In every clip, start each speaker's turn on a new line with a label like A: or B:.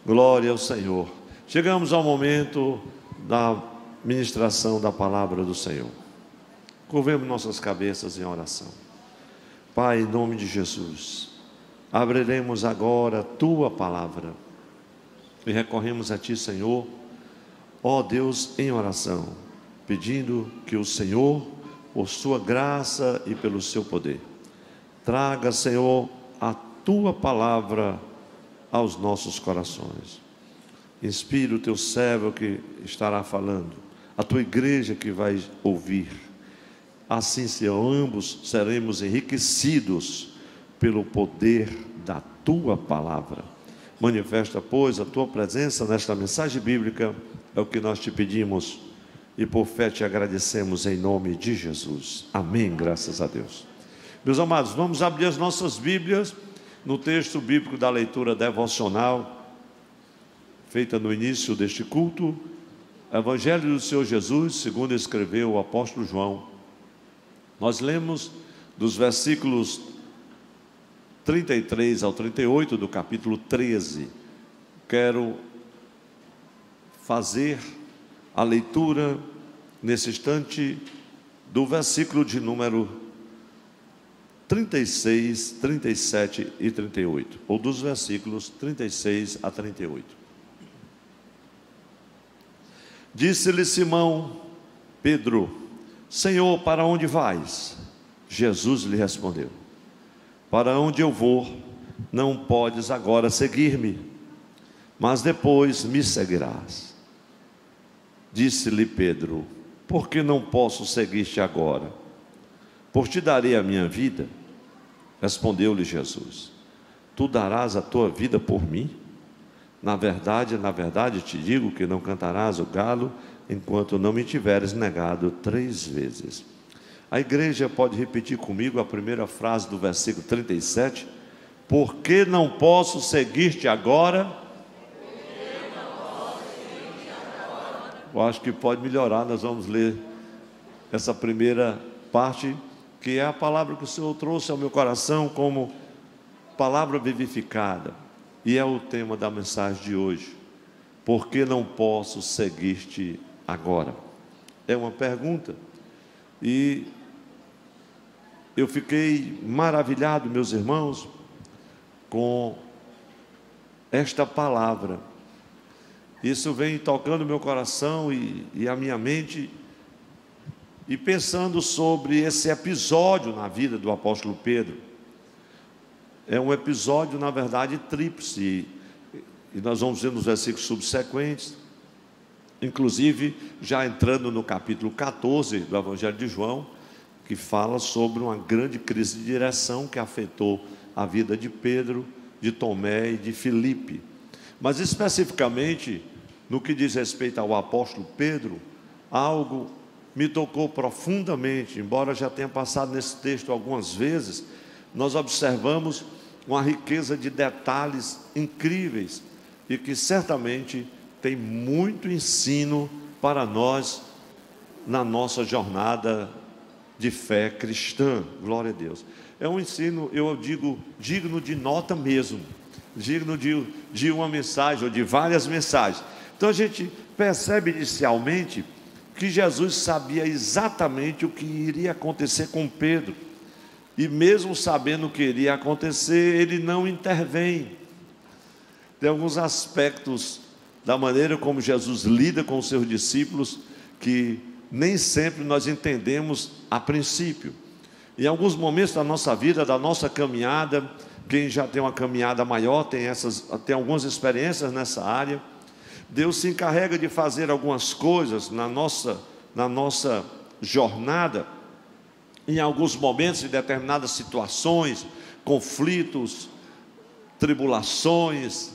A: Glória ao Senhor. Chegamos ao momento da ministração da palavra do Senhor. Curvemos nossas cabeças em oração. Pai, em nome de Jesus, abriremos agora a Tua palavra e recorremos a Ti, Senhor, ó Deus, em oração, pedindo que o Senhor, por Sua graça e pelo Seu poder, traga, Senhor, a Tua palavra aos nossos corações. Inspira o Teu servo que estará falando, a Tua igreja que vai ouvir. Assim, Senhor, ambos seremos enriquecidos pelo poder da Tua palavra. Manifesta, pois, a Tua presença nesta mensagem bíblica, é o que nós Te pedimos e por fé Te agradecemos em nome de Jesus. Amém, graças a Deus. Meus amados, vamos abrir as nossas Bíblias no texto bíblico da leitura devocional, feita no início deste culto, Evangelho do Senhor Jesus, segundo escreveu o apóstolo João. Nós lemos dos versículos 33 ao 38 do capítulo 13. Quero fazer a leitura nesse instante do versículo de número 36, 37 e 38, ou dos versículos 36 a 38. Disse-lhe Simão Pedro: Senhor, para onde vais? Jesus lhe respondeu: para onde eu vou, não podes agora seguir-me, mas depois me seguirás. Disse-lhe Pedro: por que não posso seguir-te agora? Por te darei a minha vida. Respondeu-lhe Jesus: tu darás a tua vida por mim? Na verdade, te digo que não cantarás o galo enquanto não me tiveres negado 3 vezes. A igreja pode repetir comigo a primeira frase do versículo 37? Por que não posso seguir-te agora? Eu acho que pode melhorar. Nós vamos ler essa primeira parte, que é a palavra que o Senhor trouxe ao meu coração como palavra vivificada, e é o tema da mensagem de hoje. Por que não posso seguir-te agora? É uma pergunta, e eu fiquei maravilhado, meus irmãos, com esta palavra. Isso vem tocando meu coração e a minha mente, e pensando sobre esse episódio na vida do apóstolo Pedro. É um episódio, na verdade, tríplice, e nós vamos ver nos versículos subsequentes, inclusive já entrando no capítulo 14 do Evangelho de João, que fala sobre uma grande crise de direção que afetou a vida de Pedro, de Tomé e de Filipe. Mas especificamente, no que diz respeito ao apóstolo Pedro, algo me tocou profundamente. Embora já tenha passado nesse texto algumas vezes, nós observamos uma riqueza de detalhes incríveis, e que certamente tem muito ensino para nós na nossa jornada de fé cristã. Glória a Deus. É um ensino, eu digo, digno de nota mesmo, digno de uma mensagem, ou de várias mensagens. Então a gente percebe inicialmente que Jesus sabia exatamente o que iria acontecer com Pedro, e mesmo sabendo o que iria acontecer, ele não intervém. Tem alguns aspectos da maneira como Jesus lida com os seus discípulos que nem sempre nós entendemos a princípio. Em alguns momentos da nossa vida, da nossa caminhada, quem já tem uma caminhada maior, tem algumas experiências nessa área, Deus se encarrega de fazer algumas coisas na nossa jornada, em alguns momentos, em determinadas situações, conflitos, tribulações,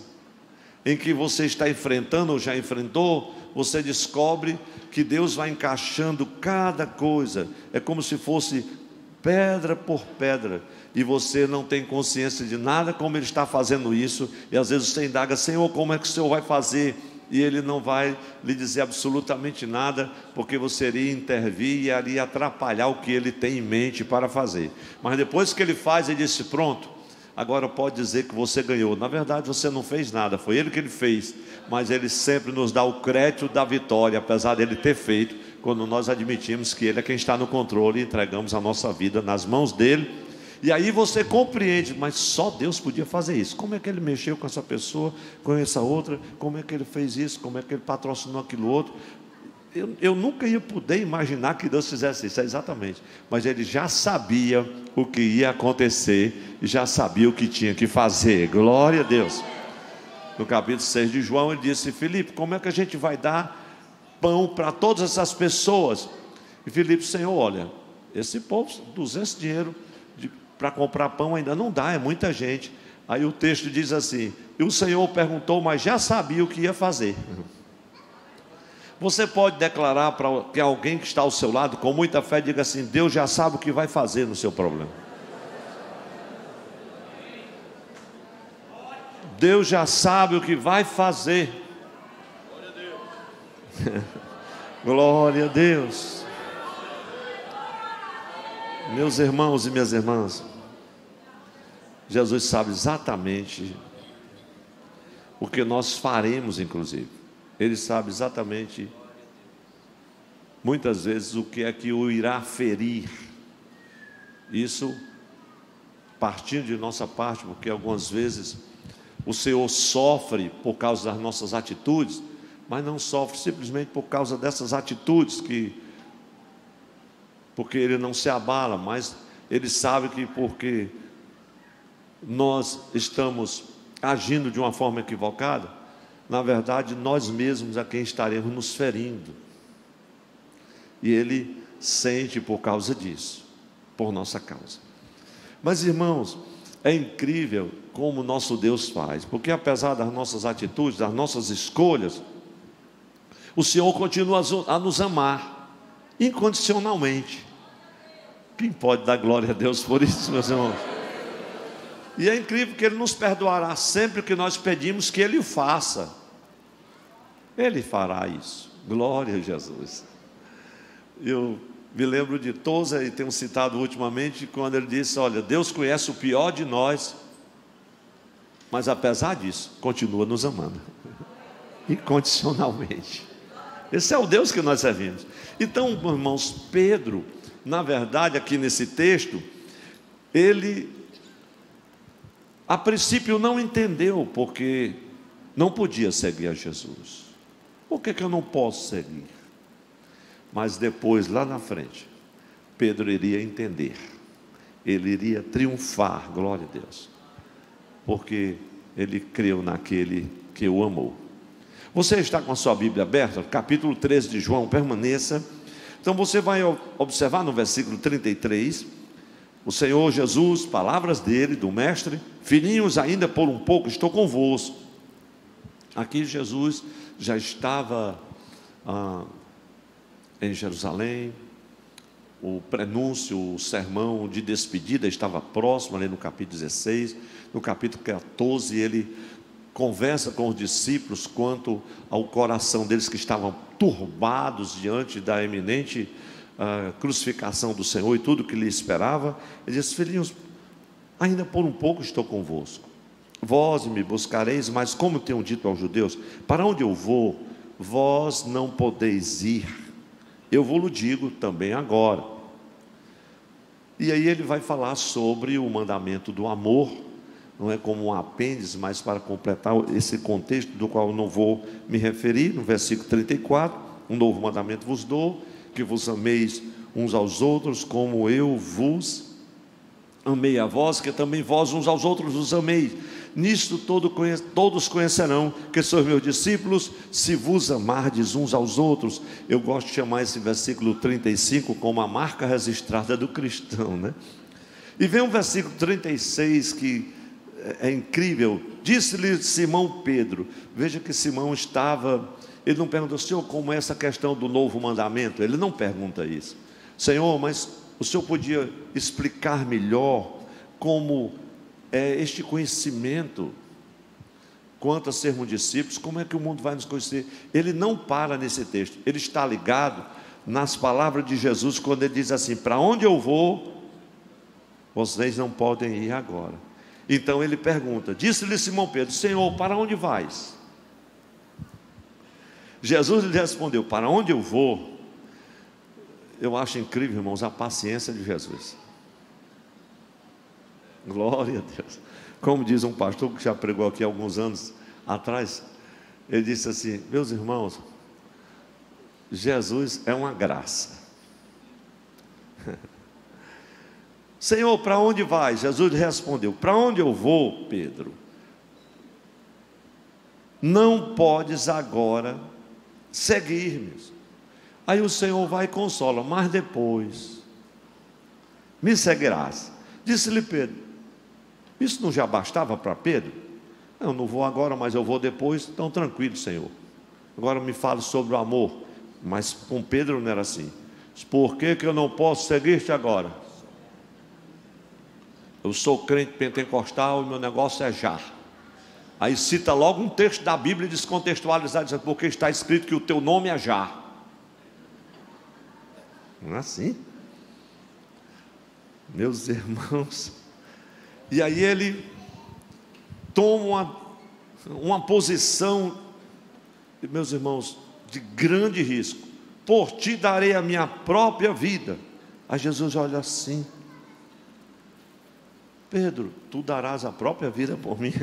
A: em que você está enfrentando ou já enfrentou, você descobre que Deus vai encaixando cada coisa, é como se fosse pedra por pedra, e você não tem consciência de nada como Ele está fazendo isso, e às vezes você indaga: Senhor, como é que o Senhor vai fazer? E Ele não vai lhe dizer absolutamente nada, porque você iria intervir e iria atrapalhar o que Ele tem em mente para fazer. Mas depois que Ele faz, Ele disse: pronto, agora pode dizer que você ganhou. Na verdade você não fez nada, foi Ele que Ele fez, mas Ele sempre nos dá o crédito da vitória, apesar dele ter feito, quando nós admitimos que Ele é quem está no controle e entregamos a nossa vida nas mãos dEle. E aí você compreende, mas só Deus podia fazer isso. Como é que Ele mexeu com essa pessoa, com essa outra? Como é que Ele fez isso? Como é que Ele patrocinou aquilo outro? Eu nunca ia poder imaginar que Deus fizesse isso, exatamente. Mas Ele já sabia o que ia acontecer, e já sabia o que tinha que fazer. Glória a Deus. No capítulo 6 de João, Ele disse: Filipe, como é que a gente vai dar pão para todas essas pessoas? E Filipe: Senhor, olha, esse povo, 200 dinheiro para comprar pão ainda não dá, é muita gente. Aí o texto diz assim: e o Senhor perguntou, mas já sabia o que ia fazer. Você pode declarar para que alguém que está ao seu lado, com muita fé, diga assim: Deus já sabe o que vai fazer no seu problema. Deus já sabe o que vai fazer. Glória a Deus. Meus irmãos e minhas irmãs, Jesus sabe exatamente o que nós faremos, inclusive. Ele sabe exatamente, muitas vezes, o que é que o irá ferir. Isso partindo de nossa parte, porque algumas vezes o Senhor sofre por causa das nossas atitudes, mas não sofre simplesmente por causa dessas atitudes, porque Ele não se abala, mas Ele sabe que porque nós estamos agindo de uma forma equivocada, na verdade nós mesmos a quem estaremos nos ferindo, e Ele sente por causa disso, por nossa causa. Mas irmãos, é incrível como o nosso Deus faz, porque apesar das nossas atitudes, das nossas escolhas, o Senhor continua a nos amar incondicionalmente. Quem pode dar glória a Deus por isso, meus irmãos? E é incrível que Ele nos perdoará sempre o que nós pedimos que Ele faça. Ele fará isso. Glória a Jesus. Eu me lembro de Tozer, e tenho citado ultimamente, quando ele disse: olha, Deus conhece o pior de nós, mas apesar disso, continua nos amando incondicionalmente. Esse é o Deus que nós servimos. Então, irmãos, Pedro, na verdade, aqui nesse texto, ele a princípio não entendeu porque não podia seguir a Jesus. Por que eu não posso seguir? Mas depois, lá na frente, Pedro iria entender, ele iria triunfar, glória a Deus, porque ele creu naquele que o amou. Você está com a sua Bíblia aberta? Capítulo 13 de João, permaneça. Então você vai observar no versículo 33, o Senhor Jesus, palavras dele, do mestre: filhinhos, ainda por um pouco estou convosco. Aqui Jesus já estava em Jerusalém, o prenúncio, o sermão de despedida estava próximo, ali no capítulo 16, no capítulo 14, ele conversa com os discípulos quanto ao coração deles que estavam turbados diante da iminente crucificação do Senhor e tudo que lhe esperava. Ele diz: filhinhos, ainda por um pouco estou convosco, vós me buscareis, mas como tenho dito aos judeus, para onde eu vou, vós não podeis ir, eu vou-lo digo também agora. E aí ele vai falar sobre o mandamento do amor, não é como um apêndice, mas para completar esse contexto do qual eu não vou me referir. No versículo 34, um novo mandamento vos dou, que vos ameis uns aos outros, como eu vos amei a vós, que também vós uns aos outros vos ameis. Nisto todos conhecerão que sois meus discípulos, se vos amardes uns aos outros. Eu gosto de chamar esse versículo 35 como a marca registrada do cristão, né? E vem o versículo 36 que é incrível. Disse-lhe Simão Pedro, veja que Simão estava, ele não perguntou: Senhor, como é essa questão do novo mandamento? Ele não pergunta isso. Senhor, mas o Senhor podia explicar melhor como é este conhecimento quanto a sermos discípulos, como é que o mundo vai nos conhecer? Ele não para nesse texto, ele está ligado nas palavras de Jesus, quando ele diz assim: para onde eu vou, vocês não podem ir agora. Então ele pergunta, disse-lhe Simão Pedro: Senhor, para onde vais? Jesus lhe respondeu: para onde eu vou? Eu acho incrível, irmãos, a paciência de Jesus. Glória a Deus. Como diz um pastor que já pregou aqui há alguns anos atrás, ele disse assim: meus irmãos, Jesus é uma graça. Senhor, para onde vais? Jesus lhe respondeu: para onde eu vou, Pedro, não podes agora seguir-me. Aí o Senhor vai e consola: mas depois me seguirás. Disse-lhe Pedro: isso não já bastava para Pedro? Eu não vou agora, mas eu vou depois. Então tranquilo, Senhor, agora me fale sobre o amor. Mas com Pedro não era assim. Por que eu não posso seguir-te agora? Eu sou crente pentecostal e meu negócio é já. Aí cita logo um texto da Bíblia descontextualizado, dizendo: porque está escrito que o teu nome é já. Não é assim, meus irmãos. E aí ele toma uma posição, meus irmãos, de grande risco. Por ti darei a minha própria vida. Aí Jesus olha assim: Pedro, tu darás a própria vida por mim?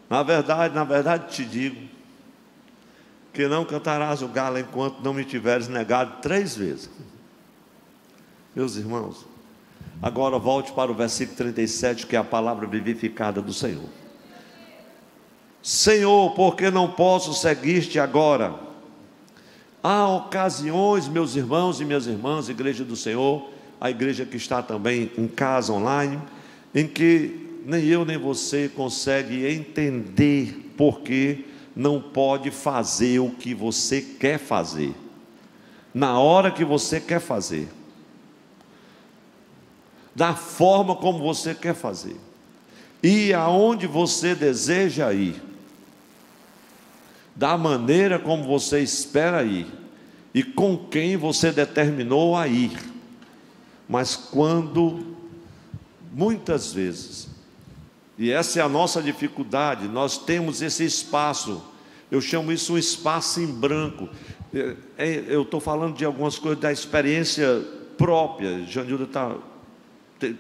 A: Na verdade te digo, que não cantarás o galo enquanto não me tiveres negado 3 vezes. Meus irmãos, agora volte para o versículo 37, que é a palavra vivificada do Senhor. Senhor, porque não posso seguir-te agora? Há ocasiões, meus irmãos e minhas irmãs, igreja do Senhor, a igreja que está também em casa online, em que nem eu nem você consegue entender porque não pode fazer o que você quer fazer, na hora que você quer fazer, da forma como você quer fazer, e aonde você deseja ir, da maneira como você espera ir, e com quem você determinou a ir. Mas quando, muitas vezes, e essa é a nossa dificuldade, nós temos esse espaço, eu chamo isso um espaço em branco. Eu estou falando de algumas coisas da experiência própria. Janilda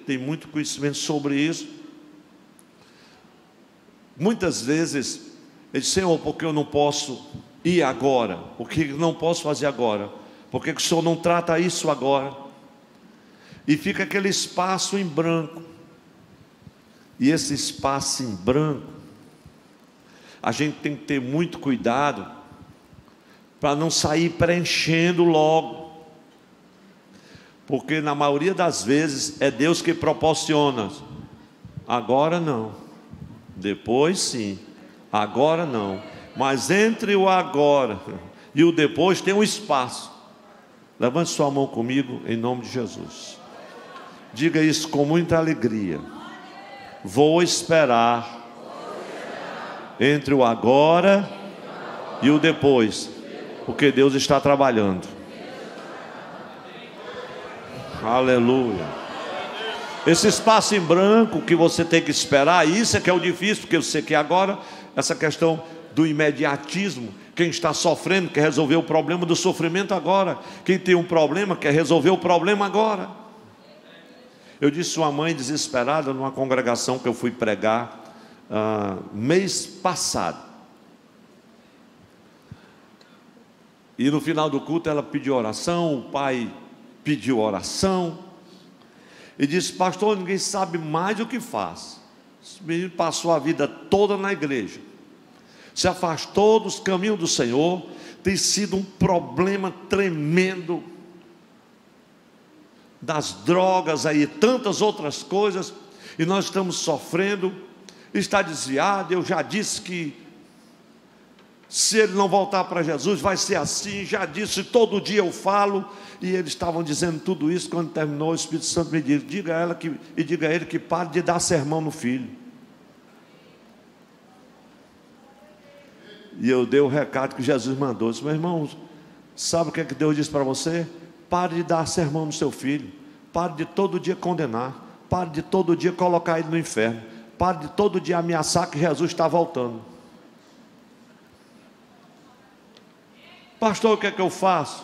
A: tem muito conhecimento sobre isso. Muitas vezes ele diz: Senhor, porque eu não posso ir agora? Por que não posso fazer agora? Por que o Senhor não trata isso agora? E fica aquele espaço em branco. E esse espaço em branco, a gente tem que ter muito cuidado para não sair preenchendo logo, porque na maioria das vezes é Deus que proporciona. Agora não, depois sim, agora não. Mas entre o agora e o depois tem um espaço. Levante sua mão comigo em nome de Jesus. Diga isso com muita alegria: vou esperar entre o agora e o depois, porque Deus está trabalhando. Aleluia. Esse espaço em branco que você tem que esperar, isso é que é o difícil, porque eu sei que agora, essa questão do imediatismo, quem está sofrendo quer resolver o problema do sofrimento agora, quem tem um problema quer resolver o problema agora. Eu disse uma mãe desesperada numa congregação que eu fui pregar mês passado, e no final do culto ela pediu oração, o pai pediu oração, e disse: pastor, ninguém sabe mais o que faz. Esse menino passou a vida toda na igreja, se afastou dos caminhos do Senhor, tem sido um problema tremendo, das drogas aí, tantas outras coisas, e nós estamos sofrendo, está desviado. Eu já disse que se ele não voltar para Jesus vai ser assim, já disse, todo dia eu falo. E eles estavam dizendo tudo isso. Quando terminou, o Espírito Santo me disse: diga a ele que pare de dar sermão no filho. E eu dei o recado que Jesus mandou. Eu disse: meu irmão, sabe o que é que Deus disse para você? Pare de dar sermão no seu filho, pare de todo dia condenar, pare de todo dia colocar ele no inferno. Pare de todo dia ameaçar que Jesus está voltando. Pastor, o que é que eu faço?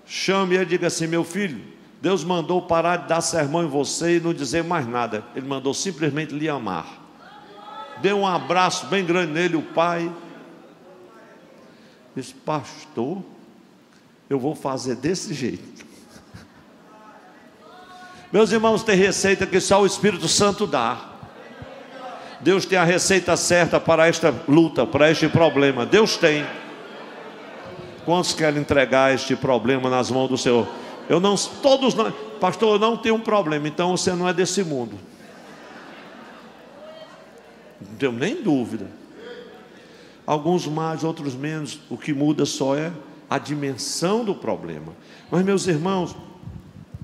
A: Chame ele e diga assim: meu filho, Deus mandou parar de dar sermão em você e não dizer mais nada. Ele mandou simplesmente lhe amar. Dê um abraço bem grande nele, o pai. Disse: pastor, eu vou fazer desse jeito. Meus irmãos, tem receita que só o Espírito Santo dá. Deus tem a receita certa para esta luta, para este problema. Deus tem. Quantos querem entregar este problema nas mãos do Senhor? Todos nós, pastor, eu não tenho um problema, então você não é desse mundo. Não tenho nem dúvida. Alguns mais, outros menos. O que muda só é a dimensão do problema. Mas, meus irmãos,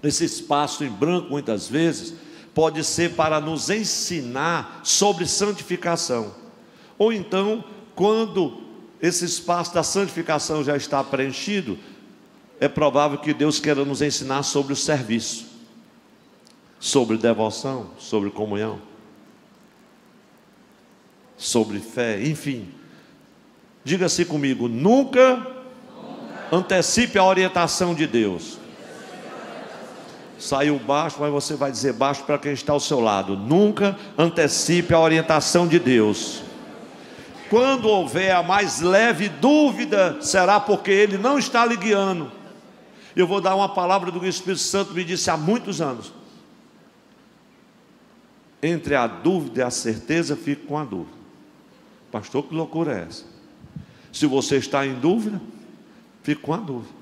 A: esse espaço em branco, muitas vezes, pode ser para nos ensinar sobre santificação. Ou então, quando esse espaço da santificação já está preenchido, é provável que Deus queira nos ensinar sobre o serviço, sobre devoção, sobre comunhão, sobre fé, enfim. Diga-se comigo: nunca antecipe a orientação de Deus. Saiu baixo, mas você vai dizer baixo para quem está ao seu lado. Nunca antecipe a orientação de Deus. Quando houver a mais leve dúvida, será porque Ele não está lhe guiando. Eu vou dar uma palavra do que o Espírito Santo me disse há muitos anos. Entre a dúvida e a certeza, fique com a dúvida. Pastor, que loucura é essa? Se você está em dúvida, fique com a dúvida.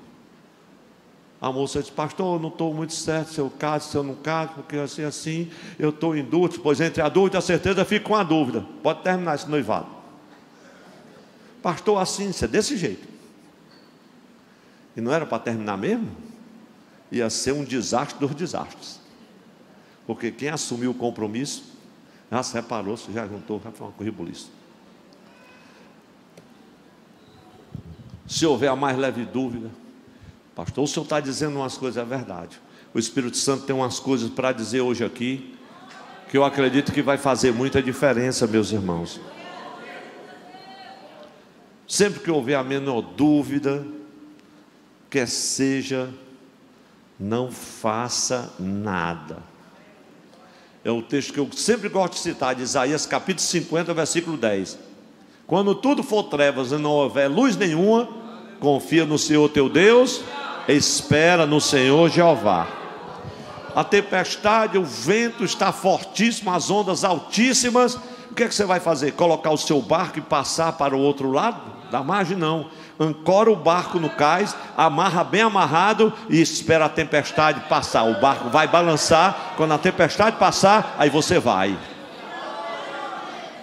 A: A moça disse: pastor, eu não estou muito certo se eu caso, se eu não caso, porque assim, eu estou em dúvida. Pois entre a dúvida e a certeza, fique com a dúvida. Pode terminar esse noivado. Pastor, assim, isso é desse jeito. E não era para terminar mesmo? Ia ser um desastre dos desastres. Porque quem assumiu o compromisso, já separou-se, já juntou, já foi uma corribuliça. Se houver a mais leve dúvida, pastor, o senhor está dizendo umas coisas, é verdade. O Espírito Santo tem umas coisas para dizer hoje aqui, que eu acredito que vai fazer muita diferença, meus irmãos. Sempre que houver a menor dúvida, quer seja, não faça nada. É o texto que eu sempre gosto de citar, de Isaías capítulo 50, versículo 10. Quando tudo for trevas e não houver luz nenhuma, confia no Senhor teu Deus, espera no Senhor Jeová. A tempestade, o vento está fortíssimo, as ondas altíssimas. O que é que você vai fazer? Colocar o seu barco e passar para o outro lado? Da margem não. Ancora o barco no cais, amarra bem amarrado e espera a tempestade passar. O barco vai balançar, quando a tempestade passar, aí você vai.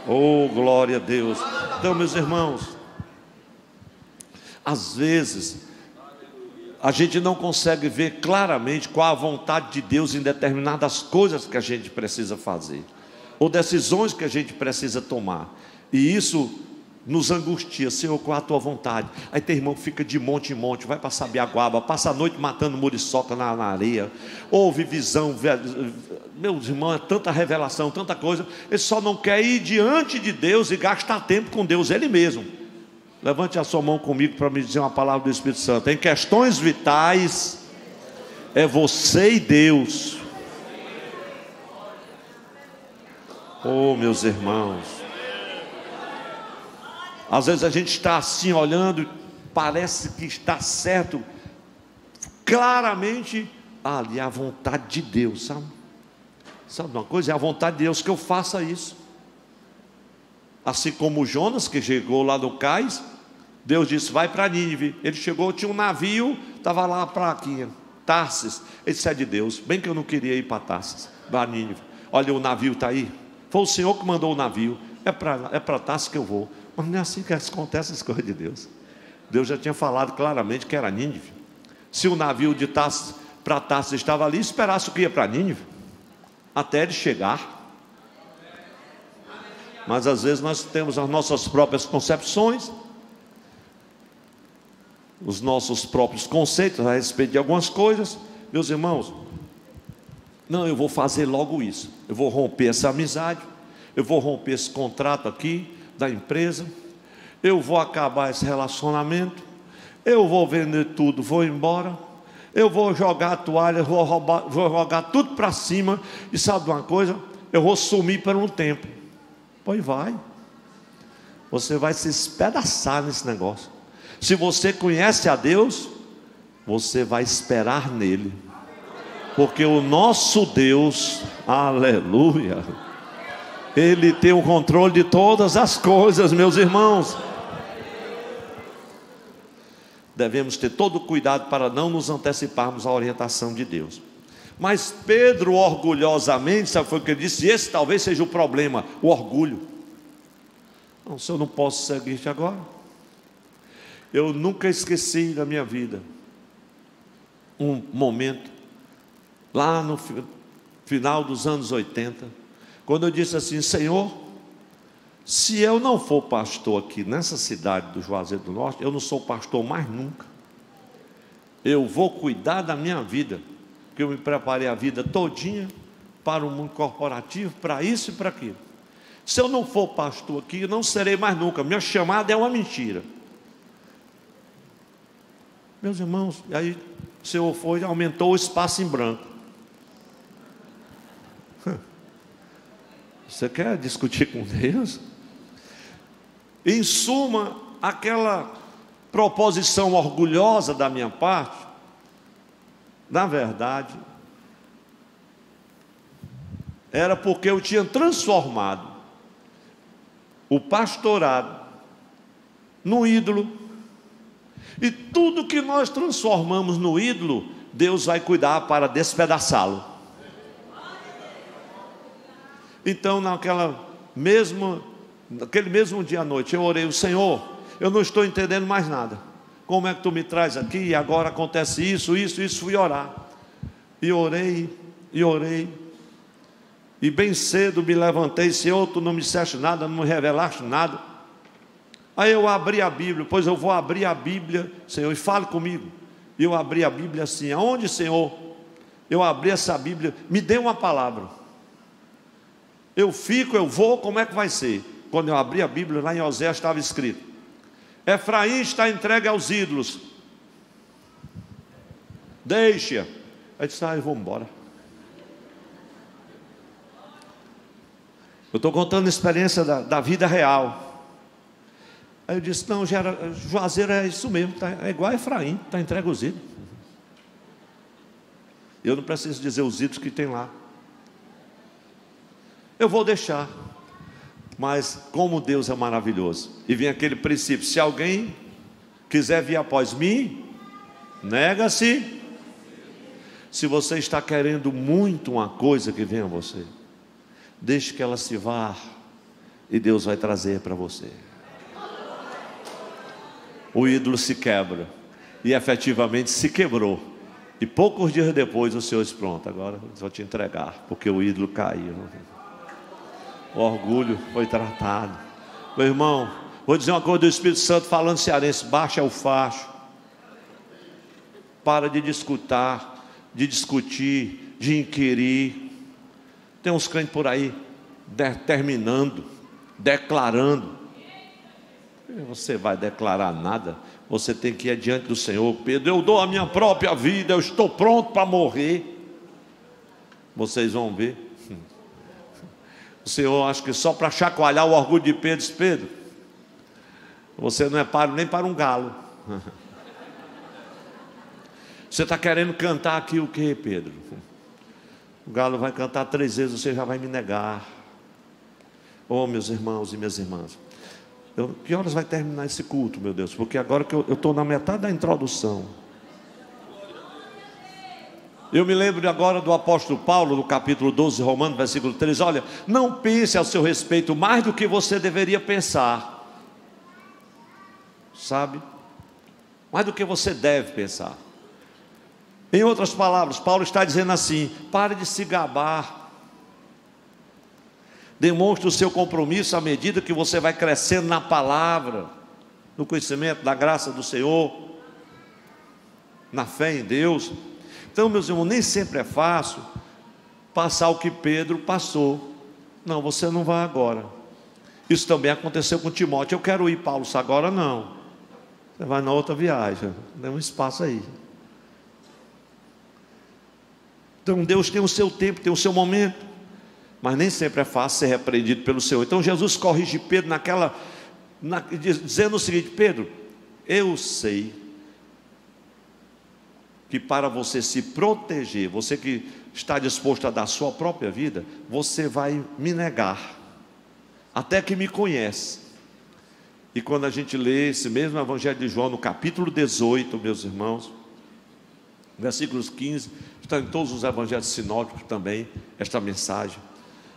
A: Oh, glória a Deus. Então, meus irmãos, às vezes a gente não consegue ver claramente qual a vontade de Deus em determinadas coisas que a gente precisa fazer, ou decisões que a gente precisa tomar, e isso nos angustia. Senhor, qual é a tua vontade? Aí tem irmão que fica de monte em monte, vai para Sabiaguaba, passa a noite matando muriçoca na areia, ouve visão, meus irmãos, é tanta revelação, tanta coisa. Ele só não quer ir diante de Deus e gastar tempo com Deus, Ele mesmo. Levante a sua mão comigo para me dizer uma palavra do Espírito Santo. Em questões vitais, é você e Deus. Oh, meus irmãos, às vezes a gente está assim olhando, parece que está certo, claramente, ali é a vontade de Deus, sabe? Sabe uma coisa? É a vontade de Deus que eu faça isso. Assim como Jonas, que chegou lá no cais, Deus disse: vai para Nínive. Ele chegou, tinha um navio, estava lá a plaquinha, Tarsis. Ele disse: é de Deus, bem que eu não queria ir para Tarsis, para Nínive. Olha, o navio está aí, foi o Senhor que mandou o navio, é para Tarsis que eu vou. Mas não é assim que acontece as coisas de Deus. Deus já tinha falado claramente que era Nínive. Se o navio de Tarsis para Tarsis estava ali, esperasse o que ia para Nínive, até ele chegar. Mas às vezes nós temos as nossas próprias concepções, os nossos próprios conceitos a respeito de algumas coisas. Meus irmãos, Não, eu vou fazer logo isso. Eu vou romper essa amizade, eu vou romper esse contrato aqui da empresa, eu vou acabar esse relacionamento, eu vou vender tudo, vou embora, eu vou jogar a toalha, vou jogar tudo para cima, e sabe de uma coisa? Eu vou sumir por um tempo. Pois vai. Você vai se espedaçar nesse negócio. Se você conhece a Deus, você vai esperar nele. Porque o nosso Deus, aleluia, Ele tem o controle de todas as coisas, meus irmãos. Devemos ter todo o cuidado para não nos anteciparmos à orientação de Deus. Mas Pedro orgulhosamente, sabe o que ele disse? Esse talvez seja o problema, o orgulho. Não, se eu não posso seguir-te agora. Eu nunca esqueci na minha vida um momento, lá no final dos anos 80, quando eu disse assim: Senhor, se eu não for pastor aqui nessa cidade do Juazeiro do Norte, eu não sou pastor mais nunca. Eu vou cuidar da minha vida, porque eu me preparei a vida todinha para o mundo corporativo, para isso e para aquilo. Se eu não for pastor aqui, eu não serei mais nunca. Minha chamada é uma mentira. Meus irmãos, aí o Senhor foi e aumentou o espaço em branco. Você quer discutir com Deus? Em suma, aquela proposição orgulhosa da minha parte, na verdade, era porque eu tinha transformado o pastorado no ídolo. E tudo que nós transformamos no ídolo, Deus vai cuidar para despedaçá-lo. Então, naquele mesmo dia à noite, eu orei: o Senhor, eu não estou entendendo mais nada. Como é que tu me traz aqui e agora acontece isso? Fui orar. E orei. E bem cedo me levantei: Senhor, tu não me disseste nada, não me revelaste nada. Aí eu abri a Bíblia: pois eu vou abrir a Bíblia, Senhor, e fale comigo. E eu abri a Bíblia assim: aonde, Senhor? Eu abri essa Bíblia, me dê uma palavra. Eu vou, como é que vai ser? Quando eu abri a Bíblia, lá em Oséias estava escrito: Efraim está entregue aos ídolos, deixa. Aí disse: eu vou embora. Eu estou contando a experiência da vida real. Aí eu disse: não, Juazeiro é isso mesmo, é igual a Efraim, está entregue aos ídolos. Eu não preciso dizer os ídolos que tem lá. Eu vou deixar. Mas como Deus é maravilhoso. E vem aquele princípio: se alguém quiser vir após mim, nega-se. Se você está querendo muito uma coisa que venha a você, deixe que ela se vá, e Deus vai trazer para você. O ídolo se quebra, e efetivamente se quebrou. E poucos dias depois o Senhor disse: pronto, agora eu vou te entregar, porque o ídolo caiu. O orgulho foi tratado. Meu irmão, vou dizer uma coisa do Espírito Santo falando cearense: baixa o facho. Para de discutir, de inquirir. Tem uns crentes por aí determinando, declarando. Você vai declarar nada. Você tem que ir diante do Senhor: Pedro, eu dou a minha própria vida, eu estou pronto para morrer. Vocês vão ver. O Senhor, acho que só para chacoalhar o orgulho de Pedro, disse: Pedro, você não é páreo nem para um galo. Você está querendo cantar aqui o que, Pedro? O galo vai cantar 3 vezes, você já vai me negar. Oh, meus irmãos e minhas irmãs, que horas vai terminar esse culto, meu Deus? Porque agora que eu estou na metade da introdução. Eu me lembro agora do apóstolo Paulo, no capítulo 12, Romanos, versículo 3. Olha, não pense ao seu respeito mais do que você deveria pensar. Sabe? Mais do que você deve pensar. Em outras palavras, Paulo está dizendo assim: pare de se gabar. Demonstre o seu compromisso à medida que você vai crescendo na palavra, no conhecimento da graça do Senhor, na fé em Deus. Então, meus irmãos, nem sempre é fácil passar o que Pedro passou. Não, você não vai agora. Isso também aconteceu com Timóteo. Eu quero ir, Paulo, agora não. Você vai na outra viagem, dê um espaço aí. Então Deus tem o seu tempo, tem o seu momento, mas nem sempre é fácil ser repreendido pelo Senhor. Então Jesus corrige Pedro dizendo o seguinte: Pedro, eu sei que para você se proteger, você que está disposto a dar a sua própria vida, você vai me negar, até que me conhece. E quando a gente lê esse mesmo Evangelho de João, no capítulo 18, meus irmãos, versículos 15, está em todos os evangelhos sinóticos também, esta mensagem.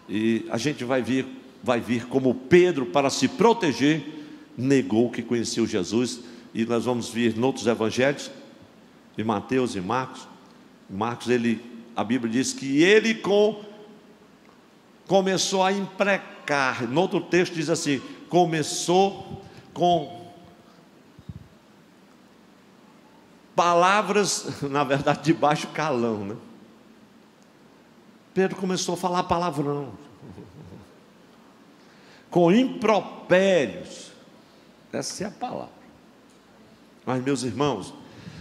A: E a gente vai vir como Pedro, para se proteger, negou que conhecia o Jesus. E nós vamos vir em outros evangelhos, em Mateus e Marcos. Marcos, a Bíblia diz que ele começou a imprecar. No outro texto diz assim: começou com palavras, na verdade, de baixo calão, né? Pedro começou a falar palavrão, com impropérios. Essa é a palavra. Mas, meus irmãos,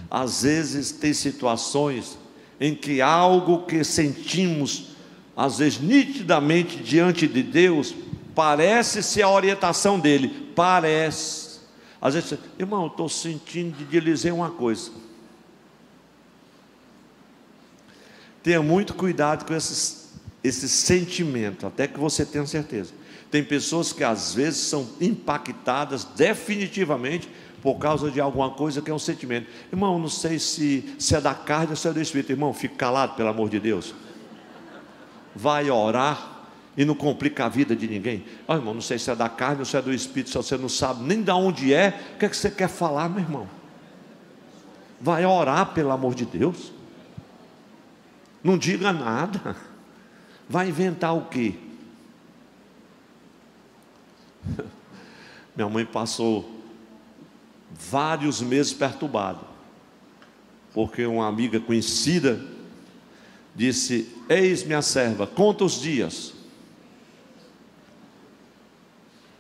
A: às vezes tem situações em que algo que sentimos, às vezes nitidamente diante de Deus, parece ser a orientação dele. Parece. Às vezes, irmão, eu estou sentindo de lhe dizer uma coisa. Tenha muito cuidado com esse sentimento, até que você tenha certeza. Tem pessoas que às vezes são impactadas definitivamente por causa de alguma coisa que é um sentimento. Irmão, não sei se é da carne ou se é do Espírito. Irmão, fique calado, pelo amor de Deus. Vai orar e não complica a vida de ninguém. Irmão, não sei se é da carne ou se é do Espírito. Se você não sabe nem de onde é, o que é que você quer falar, meu irmão? Vai orar, pelo amor de Deus. Não diga nada. Vai inventar o quê? Minha mãe passou vários meses perturbada, porque uma amiga conhecida disse: eis minha serva, conta os dias,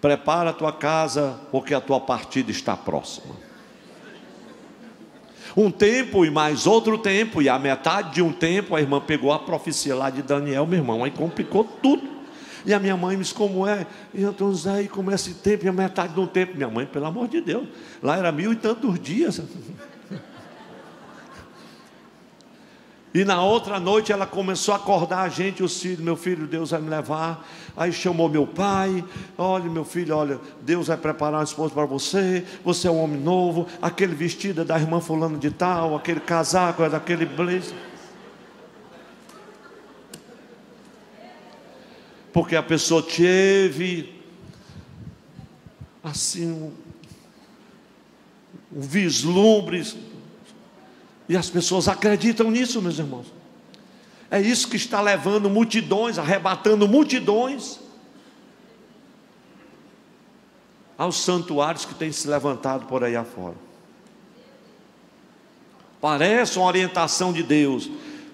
A: prepara a tua casa, porque a tua partida está próxima. Um tempo e mais outro tempo, e a metade de um tempo, a irmã pegou a profecia lá de Daniel, meu irmão, aí complicou tudo. E a minha mãe me disse: como é? E eu estou dizendo: aí como é esse tempo, e a metade de um tempo. Minha mãe, pelo amor de Deus, lá era 1000 e tantos dias. E na outra noite ela começou a acordar a gente, os filhos: meu filho, Deus vai me levar. Aí chamou meu pai: olha, meu filho, olha, Deus vai preparar uma esposa para você. Você é um homem novo. Aquele vestido é da irmã fulano de tal, aquele casaco é daquele blazer. Porque a pessoa teve assim um vislumbre. E as pessoas acreditam nisso, meus irmãos. É isso que está levando multidões, arrebatando multidões aos santuários que têm se levantado por aí afora. Parece uma orientação de Deus,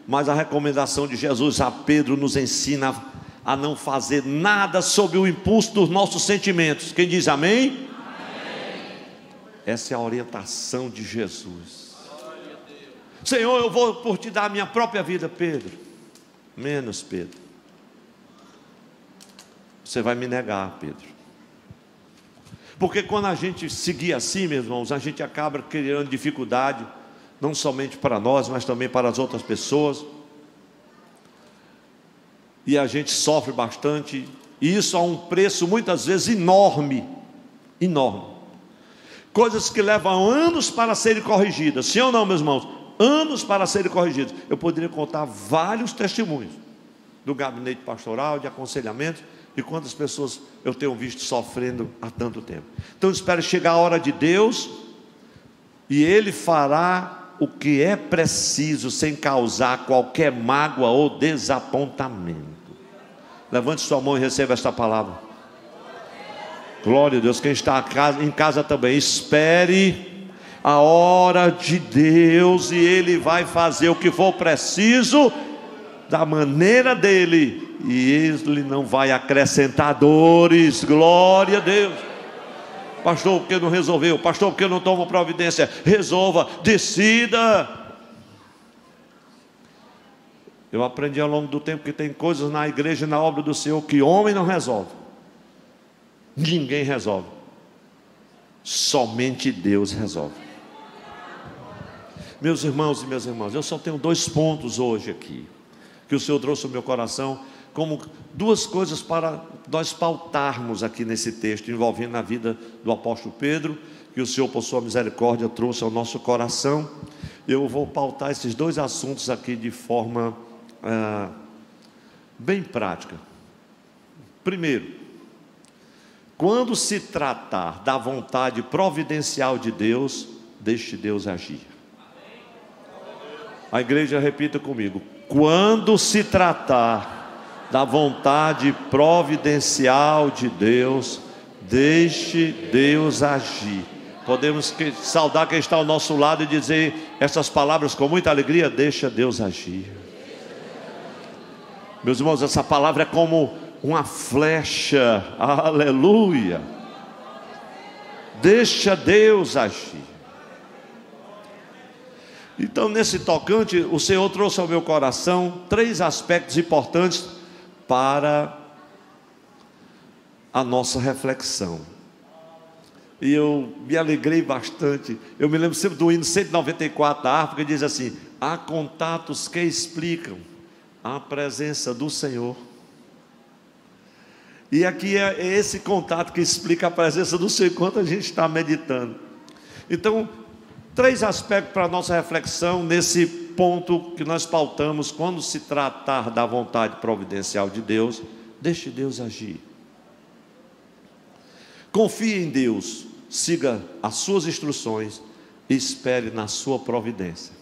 A: mas a recomendação de Jesus a Pedro nos ensina a não fazer nada sob o impulso dos nossos sentimentos. Quem diz amém? Amém. Essa é a orientação de Jesus. Senhor, eu vou por te dar a minha própria vida. Pedro, menos, Pedro. Você vai me negar, Pedro. Porque quando a gente seguir assim, meus irmãos, a gente acaba criando dificuldade, não somente para nós, mas também para as outras pessoas. E a gente sofre bastante, e isso a um preço muitas vezes enorme, enorme. Coisas que levam anos para serem corrigidas, sim ou não, meus irmãos? Anos para serem corrigidas. Eu poderia contar vários testemunhos do gabinete pastoral, de aconselhamento, de quantas pessoas eu tenho visto sofrendo há tanto tempo. Então espero chegar a hora de Deus, e Ele fará o que é preciso, sem causar qualquer mágoa ou desapontamento. Levante sua mão e receba esta palavra. Glória a Deus. Quem está em casa também, espere a hora de Deus, e Ele vai fazer o que for preciso da maneira dele, e ele não vai acrescentar dores. Glória a Deus. Pastor, porque não resolveu? Pastor, porque não toma providência? Resolva, decida. Eu aprendi ao longo do tempo que tem coisas na igreja e na obra do Senhor que homem não resolve. Ninguém resolve. Somente Deus resolve. Meus irmãos e minhas irmãs, eu só tenho 2 pontos hoje aqui, que o Senhor trouxe ao meu coração, como 2 coisas para nós pautarmos aqui nesse texto, envolvendo a vida do apóstolo Pedro, que o Senhor, por sua misericórdia, trouxe ao nosso coração. Eu vou pautar esses 2 assuntos aqui de forma bem prática. Primeiro, quando se tratar da vontade providencial de Deus, deixe Deus agir. A igreja repita comigo: quando se tratar da vontade providencial de Deus, deixe Deus agir. Podemos saudar quem está ao nosso lado e dizer essas palavras com muita alegria: deixa Deus agir. Meus irmãos, essa palavra é como uma flecha, aleluia. Deixa Deus agir. Então, nesse tocante, o Senhor trouxe ao meu coração 3 aspectos importantes para a nossa reflexão. E eu me alegrei bastante. Eu me lembro sempre do hino 194 da harpa, que diz assim: há contatos que explicam a presença do Senhor. E aqui é esse contato que explica a presença do Senhor enquanto a gente está meditando. Então, 3 aspectos para a nossa reflexão nesse ponto que nós pautamos: quando se tratar da vontade providencial de Deus, deixe Deus agir. Confie em Deus, siga as suas instruções e espere na sua providência.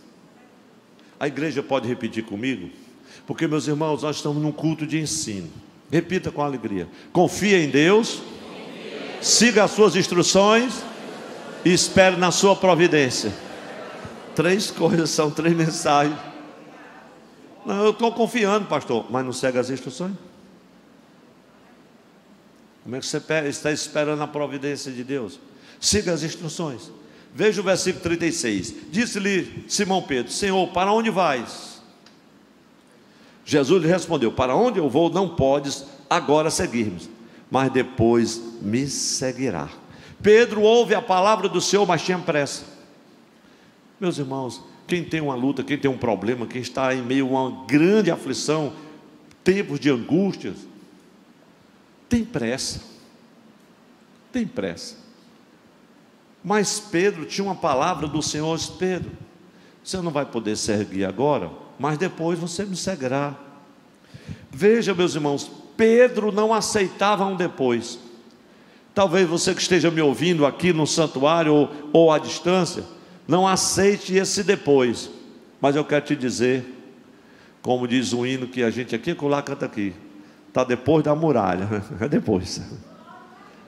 A: A igreja pode repetir comigo? Porque, meus irmãos, nós estamos num culto de ensino. Repita com alegria: confie em Deus, siga as suas instruções e espere na sua providência. 3 coisas, são 3 mensagens. Não, eu estou confiando, pastor, mas não segue as instruções. Como é que você está esperando a providência de Deus? Siga as instruções. Veja o versículo 36. Disse-lhe Simão Pedro: Senhor, para onde vais? Jesus lhe respondeu: para onde eu vou não podes agora seguir-me, mas depois me seguirá. Pedro ouve a palavra do Senhor, mas tinha pressa. Meus irmãos, quem tem uma luta, quem tem um problema, quem está em meio a uma grande aflição, tempos de angústias, tem pressa. Tem pressa. Mas Pedro tinha uma palavra do Senhor: Pedro, você não vai poder seguir agora, mas depois você me seguirá. Veja, meus irmãos, Pedro não aceitava um depois. Talvez você que esteja me ouvindo aqui no santuário ou à distância, não aceite esse depois. Mas eu quero te dizer, como diz um hino que a gente aqui lá canta aqui: está depois da muralha, é depois.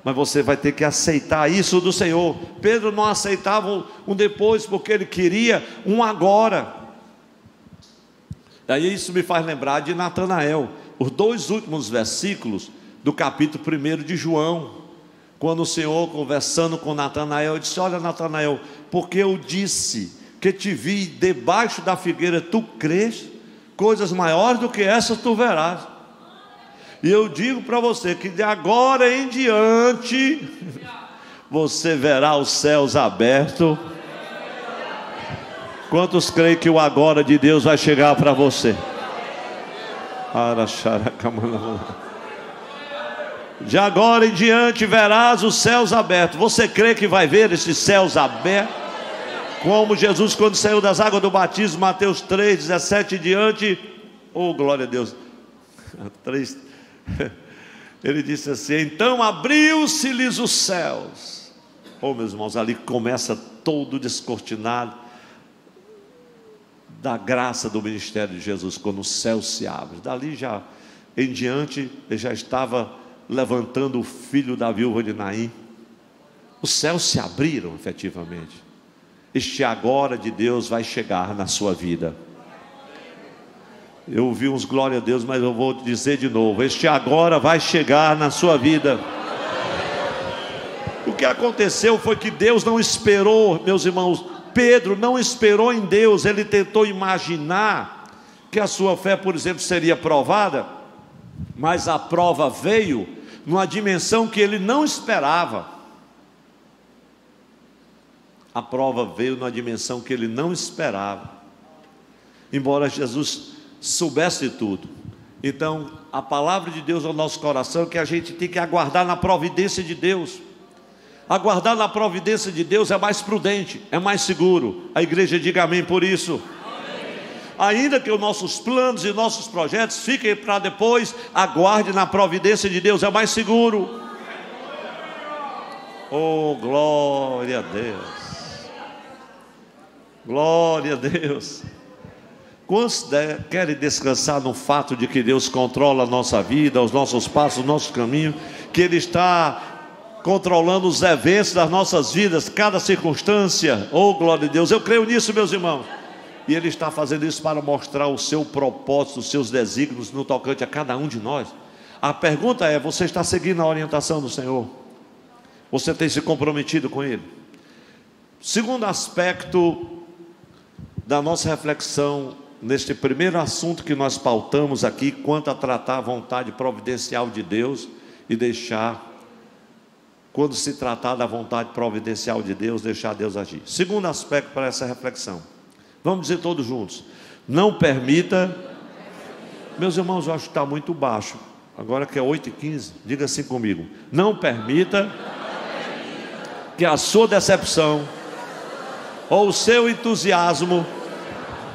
A: Mas você vai ter que aceitar isso do Senhor. Pedro não aceitava um depois, porque ele queria um agora. Daí isso me faz lembrar de Natanael, os 2 últimos versículos do capítulo 1 de João, quando o Senhor, conversando com Natanael, disse: olha, Natanael, porque eu disse que te vi debaixo da figueira, tu crês? Coisas maiores do que essas tu verás. E eu digo para você que de agora em diante você verá os céus abertos. Quantos creem que o agora de Deus vai chegar para você? De agora em diante verás os céus abertos. Você crê que vai ver esses céus abertos? Como Jesus, quando saiu das águas do batismo, Mateus 3, 17 e diante. Oh, glória a Deus. 3. Ele disse assim: então abriu-se-lhes os céus. Oh, meus irmãos, ali começa todo descortinado da graça do ministério de Jesus, quando o céu se abre. Dali já em diante, ele já estava levantando o filho da viúva de Naim. Os céus se abriram efetivamente. Este agora de Deus vai chegar na sua vida. Eu ouvi uns glória a Deus, mas eu vou dizer de novo: este agora vai chegar na sua vida. O que aconteceu foi que Deus não esperou, meus irmãos. Pedro não esperou em Deus. Ele tentou imaginar que a sua fé, por exemplo, seria provada, mas a prova veio numa dimensão que ele não esperava. A prova veio numa dimensão que ele não esperava, embora Jesus soubesse de tudo. Então, a palavra de Deus ao nosso coração é que a gente tem que aguardar na providência de Deus. Aguardar na providência de Deus é mais prudente, é mais seguro. A igreja diga amém por isso. Amém. Ainda que os nossos planos e nossos projetos fiquem para depois, aguarde na providência de Deus, é mais seguro. Oh, glória a Deus. Glória a Deus. Quantos querem descansar no fato de que Deus controla a nossa vida, os nossos passos, o nosso caminho, que Ele está controlando os eventos das nossas vidas, cada circunstância? Oh, glória a Deus, eu creio nisso, meus irmãos. E Ele está fazendo isso para mostrar o seu propósito, os seus desígnios no tocante a cada um de nós. A pergunta é: você está seguindo a orientação do Senhor? Você tem se comprometido com Ele? Segundo aspecto da nossa reflexão neste primeiro assunto que nós pautamos aqui, quanto a tratar a vontade providencial de Deus e deixar, quando se tratar da vontade providencial de Deus, deixar Deus agir. Segundo aspecto para essa reflexão, vamos dizer todos juntos: não permita. Meus irmãos, eu acho que está muito baixo. Agora que é 8h15, diga assim comigo: não permita que a sua decepção ou o seu entusiasmo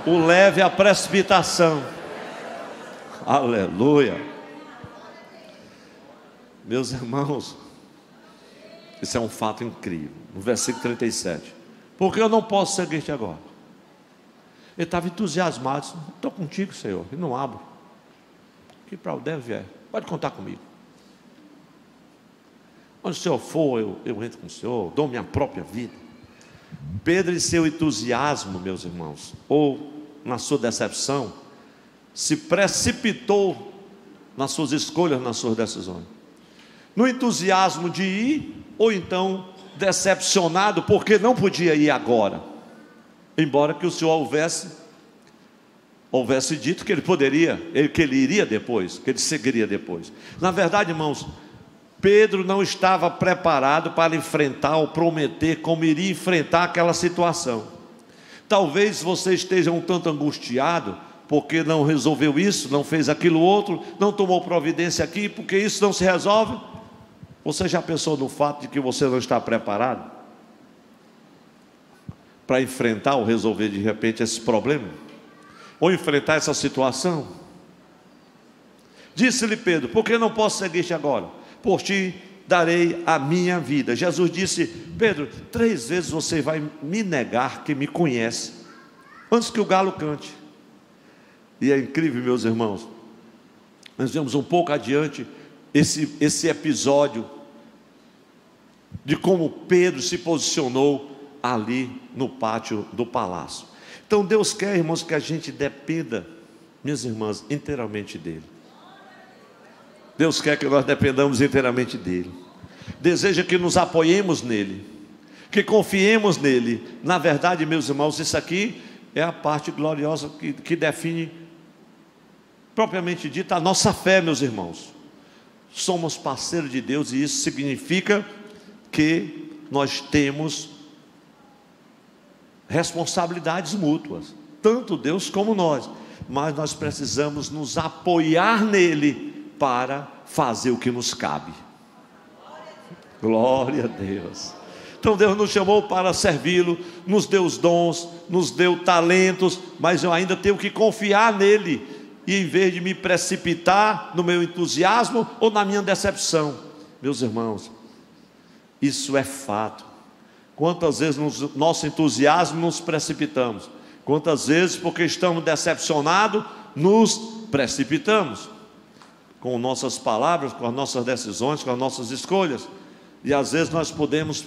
A: o leve à precipitação. Aleluia. Meus irmãos, isso é um fato incrível. No versículo 37: porque eu não posso seguir-te agora. Ele estava entusiasmado: estou contigo, Senhor, e não abro. Que para o der vier, pode contar comigo. Onde o Senhor for, eu entro com o Senhor, dou minha própria vida. Pedro, em seu entusiasmo, meus irmãos, ou na sua decepção, se precipitou nas suas escolhas, nas suas decisões. No entusiasmo de ir, ou então decepcionado porque não podia ir agora, embora que o Senhor houvesse dito que ele poderia, que ele iria depois, que ele seguiria depois. Na verdade, irmãos, Pedro não estava preparado para enfrentar ou prometer como iria enfrentar aquela situação. Talvez você esteja um tanto angustiado porque não resolveu isso, não fez aquilo outro, não tomou providência aqui, porque isso não se resolve. Você já pensou no fato de que você não está preparado para enfrentar ou resolver de repente esse problema, ou enfrentar essa situação? Disse-lhe Pedro: por que não posso seguir-te agora? Por ti darei a minha vida. Jesus disse: Pedro, 3 vezes você vai me negar que me conhece, antes que o galo cante. E é incrível, meus irmãos, nós vemos um pouco adiante esse episódio de como Pedro se posicionou ali no pátio do palácio. Então Deus quer, irmãos, que a gente dependa, minhas irmãs, inteiramente dEle. Deus quer que nós dependamos inteiramente dEle. Deseja que nos apoiemos nele, que confiemos nele. Na verdade, meus irmãos, isso aqui é a parte gloriosa que define, propriamente dita, a nossa fé, meus irmãos. Somos parceiros de Deus, e isso significa que nós temos responsabilidades mútuas, tanto Deus como nós, mas nós precisamos nos apoiar nele para fazer o que nos cabe. Glória a Deus. Então Deus nos chamou para servi-lo, nos deu os dons, nos deu talentos, mas eu ainda tenho que confiar nele, e em vez de me precipitar no meu entusiasmo ou na minha decepção. Meus irmãos, isso é fato. Quantas vezes no nosso entusiasmo nos precipitamos? Quantas vezes, porque estamos decepcionados, nos precipitamos com nossas palavras, com as nossas decisões, com as nossas escolhas. E às vezes nós podemos,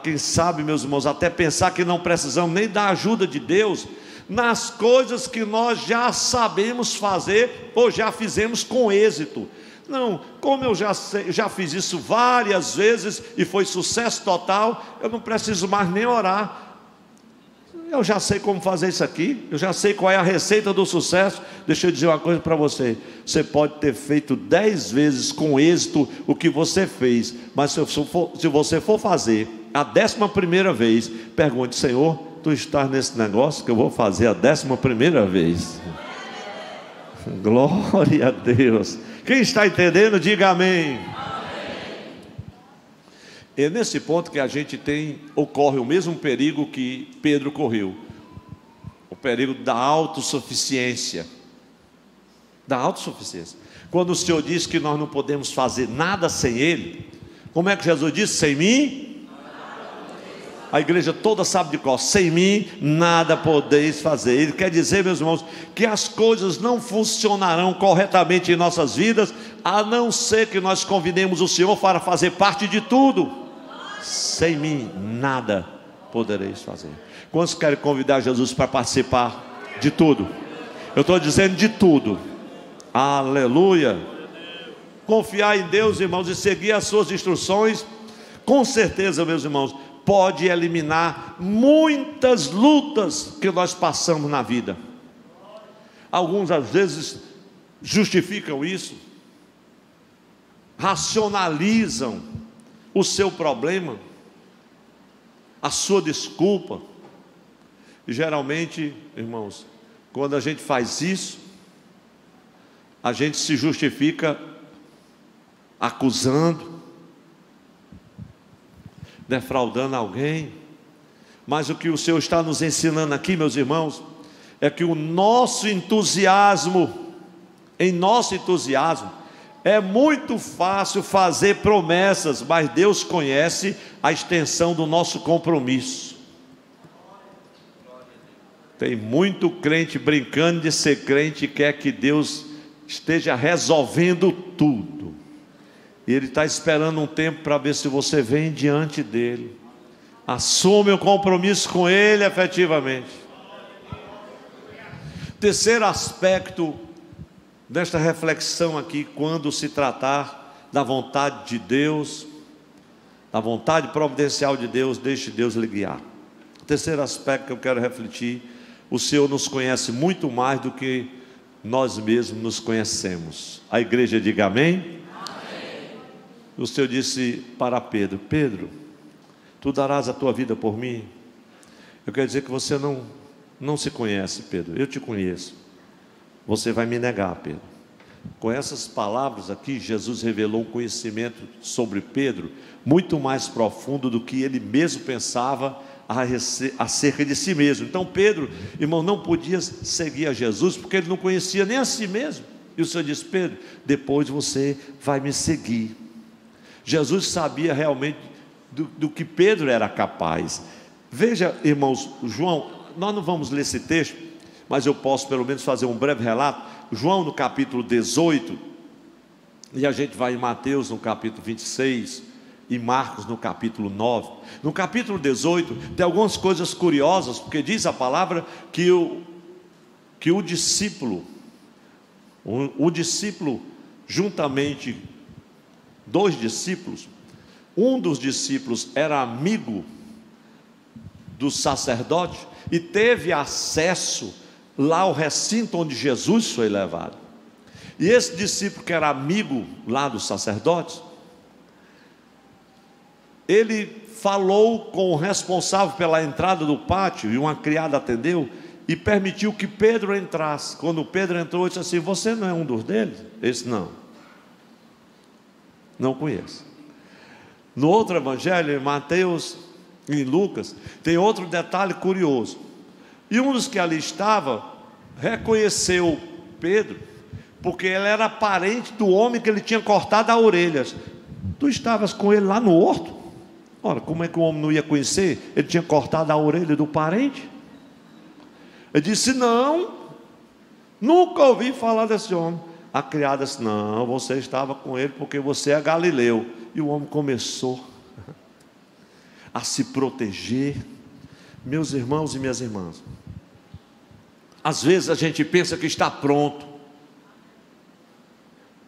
A: quem sabe, meus irmãos, até pensar que não precisamos nem da ajuda de Deus, nas coisas que nós já sabemos fazer ou já fizemos com êxito. Não, como eu já fiz isso várias vezes e foi sucesso total, eu não preciso mais nem orar. Eu já sei como fazer isso aqui, eu já sei qual é a receita do sucesso. Deixa eu dizer uma coisa para você: você pode ter feito 10 vezes com êxito o que você fez, mas se você for fazer a 11ª vez, pergunte: Senhor, tu estás nesse negócio que eu vou fazer a 11ª vez? Glória a Deus. Quem está entendendo, diga amém. É nesse ponto que a gente ocorre o mesmo perigo que Pedro correu, o perigo da autossuficiência. Quando o Senhor diz que nós não podemos fazer nada sem Ele, como é que Jesus disse? Sem mim? A igreja toda sabe de cor: sem mim nada podeis fazer. Ele quer dizer, meus irmãos, que as coisas não funcionarão corretamente em nossas vidas, a não ser que nós convidemos o Senhor para fazer parte de tudo. Sem mim nada podereis fazer. Quantos querem convidar Jesus para participar de tudo? Eu estou dizendo de tudo. Aleluia. Confiar em Deus, irmãos, e seguir as suas instruções, com certeza, meus irmãos, pode eliminar muitas lutas que nós passamos na vida. Alguns às vezes justificam isso, racionalizam o seu problema, a sua desculpa. E geralmente, irmãos, quando a gente faz isso, a gente se justifica acusando, defraudando alguém. Mas o que o Senhor está nos ensinando aqui, meus irmãos, é que em nosso entusiasmo, é muito fácil fazer promessas, mas Deus conhece a extensão do nosso compromisso. Tem muito crente brincando de ser crente e quer que Deus esteja resolvendo tudo. E Ele está esperando um tempo para ver se você vem diante dEle, assume o compromisso com Ele efetivamente. Terceiro aspecto desta reflexão aqui, quando se tratar da vontade de Deus, da vontade providencial de Deus, deixe Deus lhe guiar. O terceiro aspecto que eu quero refletir: o Senhor nos conhece muito mais do que nós mesmos nos conhecemos. A igreja diga amém? Amém. O Senhor disse para Pedro: Pedro, tu darás a tua vida por mim? Eu quero dizer que você não se conhece, Pedro. Eu te conheço. Você vai me negar, Pedro. Com essas palavras aqui, Jesus revelou um conhecimento sobre Pedro muito mais profundo do que ele mesmo pensava acerca de si mesmo. Então Pedro, irmão, não podia seguir a Jesus porque ele não conhecia nem a si mesmo. E o Senhor disse: Pedro, depois você vai me seguir. Jesus sabia realmente do que Pedro era capaz. Veja, irmãos, João, nós não vamos ler esse texto, mas eu posso pelo menos fazer um breve relato. João no capítulo 18, e a gente vai em Mateus no capítulo 26, e Marcos no capítulo 9. No capítulo 18 tem algumas coisas curiosas, porque diz a palavra que o discípulo, juntamente 2 discípulos, um dos discípulos era amigo do sacerdote e teve acesso lá ao recinto onde Jesus foi levado. E esse discípulo, que era amigo lá dos sacerdotes, ele falou com o responsável pela entrada do pátio, e uma criada atendeu e permitiu que Pedro entrasse. Quando Pedro entrou, ele disse assim: você não é um dos deles? Ele disse: não conheço. No outro evangelho, em Mateus e em Lucas, tem outro detalhe curioso. E um dos que ali estava reconheceu Pedro, porque ele era parente do homem que ele tinha cortado a orelha. Tu estavas com ele lá no horto? Ora, como é que o homem não ia conhecer? Ele tinha cortado a orelha do parente. Ele disse: não, nunca ouvi falar desse homem. A criada disse: não, você estava com ele porque você é galileu. E o homem começou a se proteger. Meus irmãos e minhas irmãs, Às vezes a gente pensa que está pronto,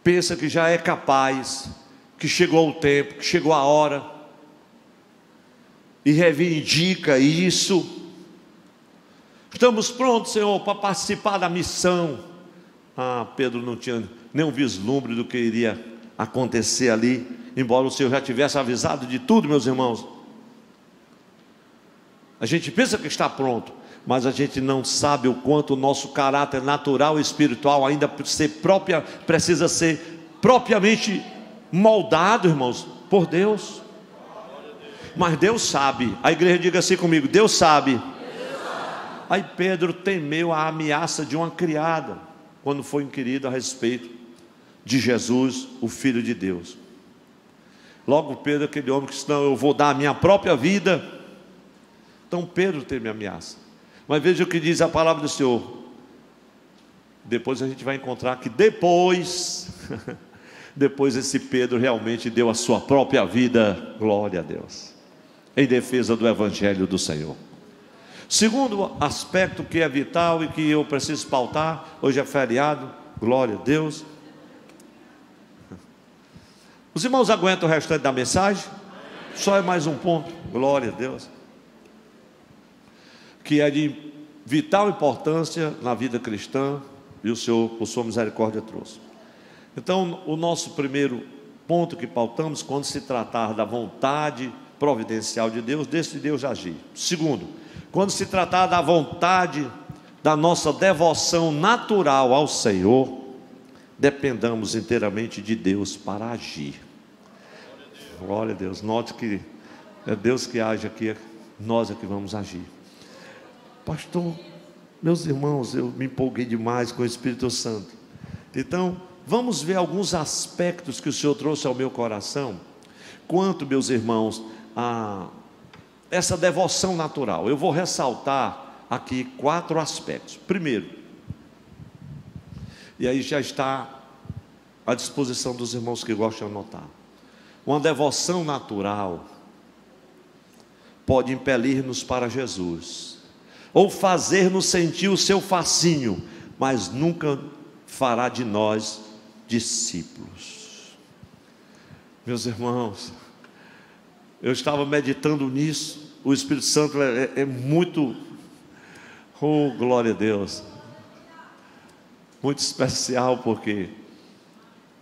A: pensa que já é capaz, que chegou o tempo, que chegou a hora, e reivindica isso. Estamos prontos, Senhor, para participar da missão. Pedro não tinha nenhum vislumbre do que iria acontecer ali, embora o Senhor já tivesse avisado de tudo, meus irmãos. A gente pensa que está pronto, mas a gente não sabe o quanto o nosso caráter natural e espiritual ainda precisa ser propriamente moldado, irmãos, por Deus. Mas Deus sabe. A igreja diga assim comigo: Deus sabe. Aí Pedro temeu a ameaça de uma criada, quando foi inquirido a respeito de Jesus, o Filho de Deus. Logo Pedro, aquele homem que disse: não, eu vou dar a minha própria vida. Então Pedro teme a ameaça. Mas veja o que diz a palavra do Senhor. Depois a gente vai encontrar que depois esse Pedro realmente deu a sua própria vida, glória a Deus, em defesa do Evangelho do Senhor. Segundo aspecto que é vital e que eu preciso pautar, hoje é feriado, glória a Deus. Os irmãos aguentam o restante da mensagem? Só é mais um ponto, glória a Deus, que é de vital importância na vida cristã, e o Senhor, por sua misericórdia, trouxe. Então, o nosso primeiro ponto que pautamos, quando se tratar da vontade providencial de Deus, deixe Deus agir. Segundo, quando se tratar da vontade da nossa devoção natural ao Senhor, dependamos inteiramente de Deus para agir. Glória a Deus. Note que é Deus que age aqui, nós é que vamos agir. Pastor, meus irmãos, eu me empolguei demais com o Espírito Santo. Então, vamos ver alguns aspectos que o Senhor trouxe ao meu coração, quanto, meus irmãos, a essa devoção natural. Eu vou ressaltar aqui 4 aspectos. Primeiro, e aí já está à disposição dos irmãos que gostam de anotar. Uma devoção natural pode impelir-nos para Jesus, ou fazer-nos sentir o seu fascínio, mas nunca fará de nós discípulos. Meus irmãos, eu estava meditando nisso. O Espírito Santo é muito, oh glória a Deus, muito especial, porque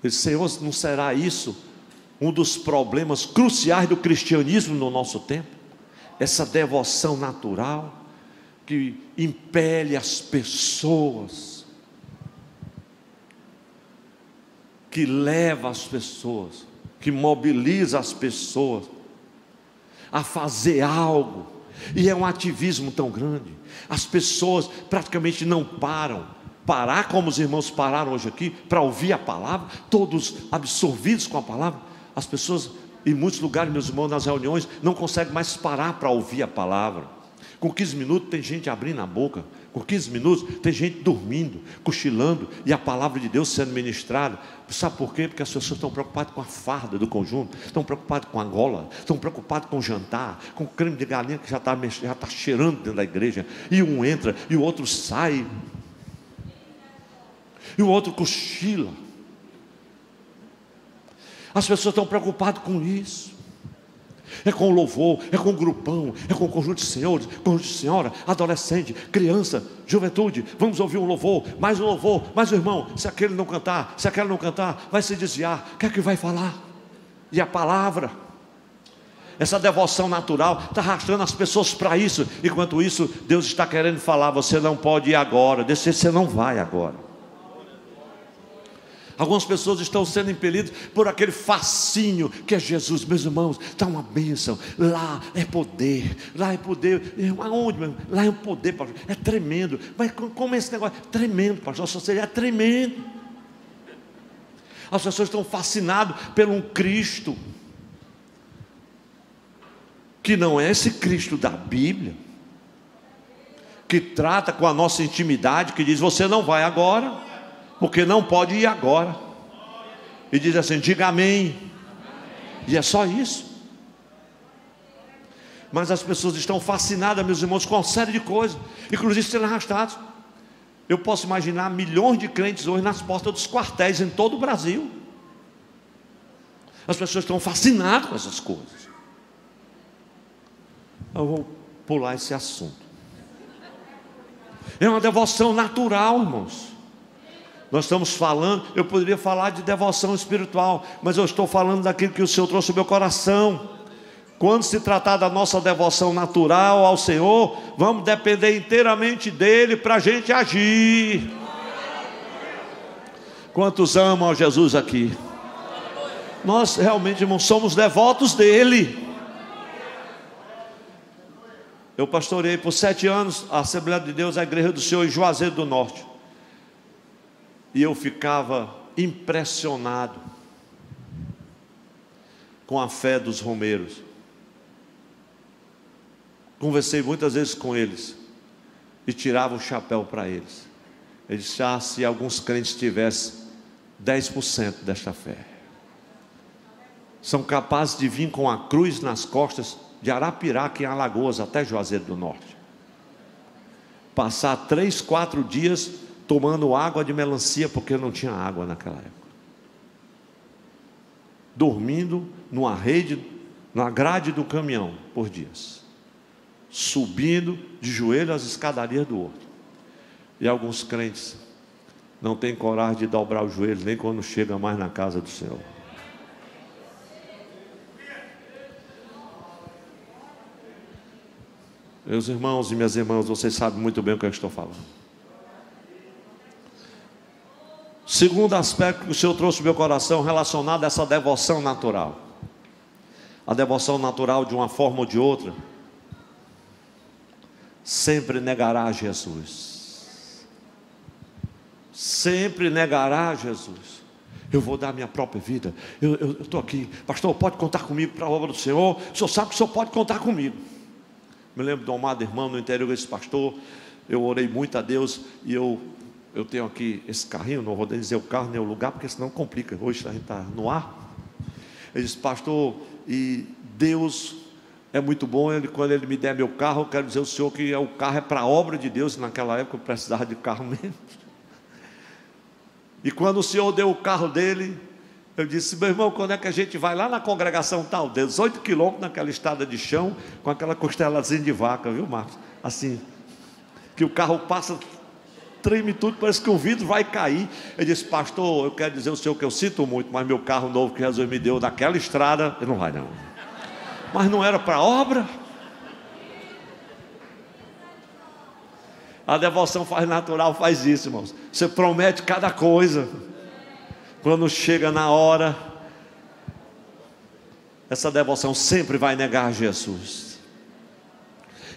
A: o Senhor, não será isso um dos problemas cruciais do cristianismo no nosso tempo? Essa devoção natural que impele as pessoas, que leva as pessoas, que mobiliza as pessoas a fazer algo, e é um ativismo tão grande. As pessoas praticamente não parar como os irmãos pararam hoje aqui, para ouvir a palavra, todos absorvidos com a palavra. As pessoas, em muitos lugares, meus irmãos, nas reuniões, não conseguem mais parar para ouvir a palavra. Com 15 minutos tem gente abrindo a boca, com 15 minutos tem gente dormindo, cochilando, e a palavra de Deus sendo ministrada. Sabe por quê? Porque as pessoas estão preocupadas com a farda do conjunto, estão preocupadas com a gola, estão preocupadas com o jantar, com o creme de galinha que já está cheirando dentro da igreja, e um entra, e o outro sai, e o outro cochila. As pessoas estão preocupadas com isso. É com o louvor, é com o grupão, é com o conjunto de senhores, conjunto de senhora, adolescente, criança, juventude. Vamos ouvir um louvor, mas o irmão, se aquele não cantar, se aquela não cantar, vai se desviar. O que é que vai falar? E a palavra, essa devoção natural está arrastando as pessoas para isso. Enquanto isso, Deus está querendo falar: você não pode ir agora, você não vai agora. Algumas pessoas estão sendo impelidas por aquele fascínio que é Jesus. Meus irmãos, está uma bênção. Lá é poder. Lá é poder. Aonde, meu irmão? Lá é um poder, pastor. É tremendo. Mas como é esse negócio? Tremendo, pastor. Só seria tremendo. As pessoas estão fascinadas por um Cristo que não é esse Cristo da Bíblia, que trata com a nossa intimidade, que diz: você não vai agora, porque não pode ir agora. E diz assim: diga amém. E é só isso. Mas as pessoas estão fascinadas, meus irmãos, com uma série de coisas, inclusive sendo arrastados. Eu posso imaginar milhões de crentes hoje nas portas dos quartéis em todo o Brasil. As pessoas estão fascinadas com essas coisas. Eu vou pular esse assunto. É uma devoção natural, irmãos. Nós estamos falando, eu poderia falar de devoção espiritual, mas eu estou falando daquilo que o Senhor trouxe ao meu coração. Quando se tratar da nossa devoção natural ao Senhor, vamos depender inteiramente dEle para a gente agir. Quantos amam a Jesus aqui? Nós realmente, irmãos, somos devotos dEle. Eu pastoreei por 7 anos a Assembleia de Deus, a Igreja do Senhor em Juazeiro do Norte. E eu ficava impressionado com a fé dos romeiros. Conversei muitas vezes com eles e tirava o chapéu para eles. Eles disseram, se alguns crentes tivessem 10% desta fé, são capazes de vir com a cruz nas costas de Arapiraca em Alagoas até Juazeiro do Norte, passar 3, 4 dias tomando água de melancia, porque não tinha água naquela época, dormindo numa rede, na grade do caminhão por dias, subindo de joelho as escadarias do outro. E alguns crentes não têm coragem de dobrar o joelho nem quando chega mais na casa do Senhor. Meus irmãos e minhas irmãs, vocês sabem muito bem o que eu estou falando. Segundo aspecto que o Senhor trouxe ao meu coração relacionado a essa devoção natural. A devoção natural, de uma forma ou de outra, sempre negará a Jesus. Sempre negará a Jesus. Eu vou dar minha própria vida. Eu estou aqui, pastor, pode contar comigo para a obra do Senhor. O senhor sabe que o senhor pode contar comigo. Me lembro de um amado irmão no interior desse pastor. Eu orei muito a Deus. E eu tenho aqui esse carrinho. Não vou dizer o carro nem o lugar, porque senão complica. Hoje a gente está no ar. Ele disse, pastor, e Deus é muito bom. Quando Ele me der meu carro, eu quero dizer ao senhor que o carro é para a obra de Deus. Naquela época eu precisava de carro mesmo. E quando o senhor deu o carro dele, eu disse, meu irmão, quando é que a gente vai lá na congregação tal? 18 quilômetros naquela estrada de chão, com aquela costelazinha de vaca, viu, Marcos? Assim, que o carro passa, treme tudo, parece que o vidro vai cair. Eu disse, pastor, eu quero dizer ao senhor que eu sinto muito, mas meu carro novo que Jesus me deu naquela estrada, ele não vai não. Mas não era para obra? A devoção faz natural, faz isso, irmãos. Você promete cada coisa. Quando chega na hora, essa devoção sempre vai negar Jesus.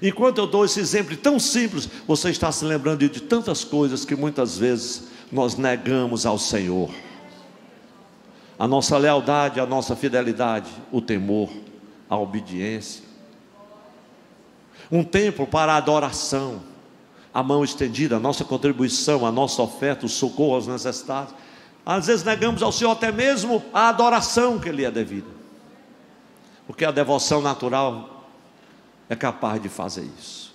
A: Enquanto eu dou esse exemplo tão simples, você está se lembrando de tantas coisas que muitas vezes nós negamos ao Senhor. A nossa lealdade, a nossa fidelidade, o temor, a obediência. Um tempo para a adoração, a mão estendida, a nossa contribuição, a nossa oferta, o socorro aos necessitados. Às vezes negamos ao Senhor até mesmo a adoração que lhe é devida, porque a devoção natural é capaz de fazer isso.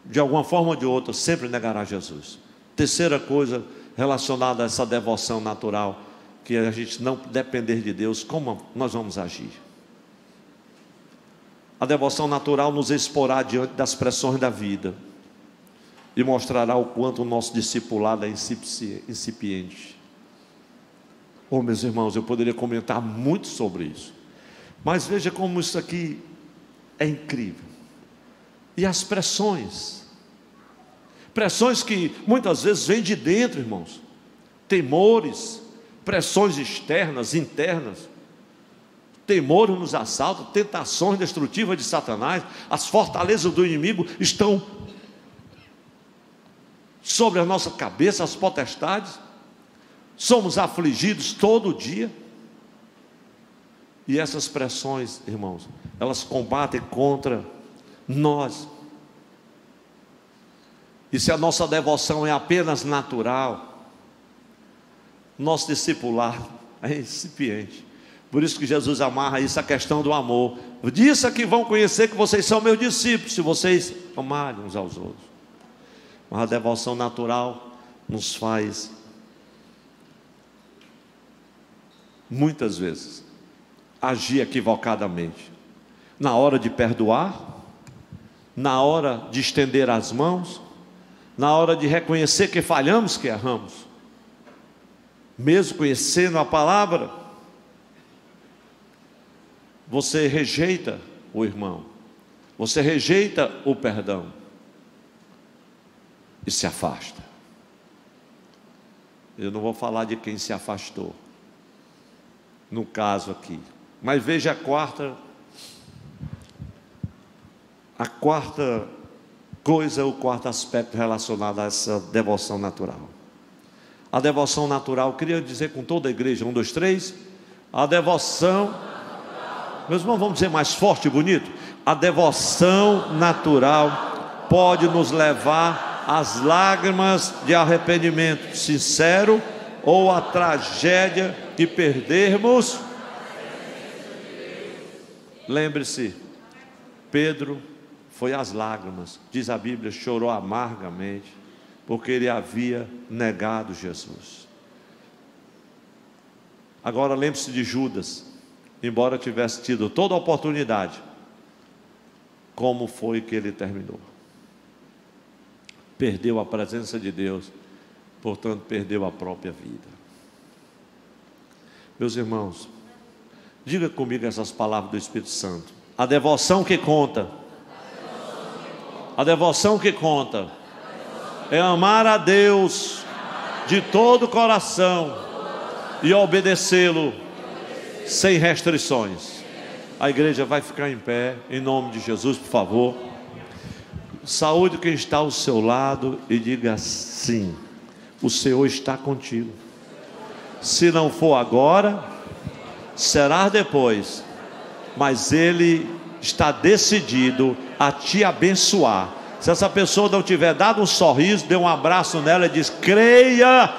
A: De alguma forma ou de outra, sempre negará Jesus. Terceira coisa relacionada a essa devoção natural, que a gente não depender de Deus, como nós vamos agir? A devoção natural nos exporá diante das pressões da vida e mostrará o quanto o nosso discipulado é incipiente. Oh, meus irmãos, eu poderia comentar muito sobre isso, mas veja como isso aqui é incrível. E as pressões que muitas vezes vêm de dentro, irmãos, temores, pressões externas, internas, temores nos assaltam, tentações destrutivas de Satanás, as fortalezas do inimigo estão sobre a nossa cabeça, as potestades, somos afligidos todo dia, e essas pressões, irmãos, elas combatem contra nós. E se a nossa devoção é apenas natural, nosso discipulado é incipiente. Por isso que Jesus amarra isso, a questão do amor. Disso é que vão conhecer que vocês são meus discípulos, se vocês amarem uns aos outros. Mas a devoção natural nos faz, muitas vezes, agir equivocadamente. Na hora de perdoar, na hora de estender as mãos, na hora de reconhecer que falhamos, que erramos. Mesmo conhecendo a palavra, você rejeita o irmão, você rejeita o perdão e se afasta. Eu não vou falar de quem se afastou, no caso aqui, mas veja a quarta coisa, o quarto aspecto relacionado a essa devoção natural. A devoção natural, queria dizer com toda a igreja, 1, 2, 3, a devoção, meus irmãos, vamos dizer mais forte e bonito, a devoção natural pode nos levar às lágrimas de arrependimento sincero, ou à tragédia de perdermos. Lembre-se, Pedro foi às lágrimas, diz a Bíblia, chorou amargamente, porque ele havia negado Jesus. Agora lembre-se de Judas, embora tivesse tido toda a oportunidade, como foi que ele terminou? Perdeu a presença de Deus, portanto perdeu a própria vida. Meus irmãos, diga comigo essas palavras do Espírito Santo: a devoção que conta, a devoção que conta é amar a Deus de todo o coração e obedecê-lo sem restrições. A igreja vai ficar em pé, em nome de Jesus, por favor. Saúde quem está ao seu lado e diga sim: o Senhor está contigo. Se não for agora, será depois, mas Ele está decidido a te abençoar. Se essa pessoa não tiver dado um sorriso, dê um abraço nela e diz: creia